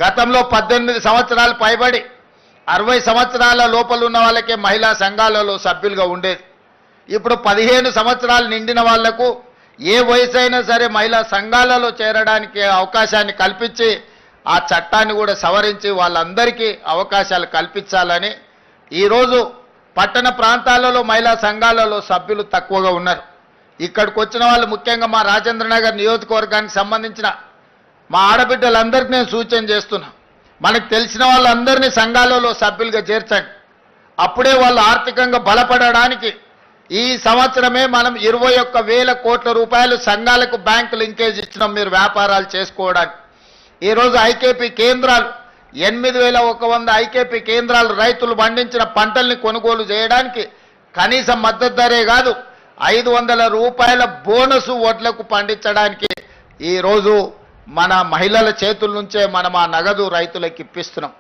గతంలో 18 సంవత్సరాలు పైబడి 60 సంవత్సరాల లోపల ఉన్న వాళ్ళకే మహిళా సంఘాలలో సభ్యులుగా ఉండేది. ఇప్పుడు 15 సంవత్సరాలు నిండిన వాళ్లకు ఏ వయసు అయినా సరే మహిళా సంఘాలలో చేరడానికి అవకాశాన్ని కల్పించి ఆ చట్టాన్ని కూడా సవరించి వాళ్ళందరికీ అవకాశాలు కల్పించాలని ఈరోజు పట్టణ ప్రాంతాలలో మహిళా సంఘాలలో సభ్యులు తక్కువగా ఉన్నారు. ఇక్కడికి వచ్చిన వాళ్ళు ముఖ్యంగా మా రాజేంద్రనగర్ నియోజకవర్గానికి సంబంధించిన మా ఆడబిడ్డలందరికీ నేను సూచన చేస్తున్నా, మనకు తెలిసిన వాళ్ళందరినీ సంఘాలలో సభ్యులుగా చేర్చండి. అప్పుడే వాళ్ళు ఆర్థికంగా బలపడడానికి ఈ సంవత్సరమే మనం 21,000 కోట్ల రూపాయలు సంఘాలకు బ్యాంకు లింకేజ్ ఇచ్చినాం మీరు వ్యాపారాలు చేసుకోవడానికి. ఈరోజు ఐకేపీ కేంద్రాలు 8,100 ఐకేపీ కేంద్రాలు రైతులు పండించిన పంటల్ని కొనుగోలు చేయడానికి కనీస మద్దతు ధరే కాదు 500 రూపాయల బోనసు వడ్లకు పండించడానికి ఈరోజు మన మహిళల చేతుల నుంచే మనం ఆ నగదు రైతులకు ఇప్పిస్తున్నాం.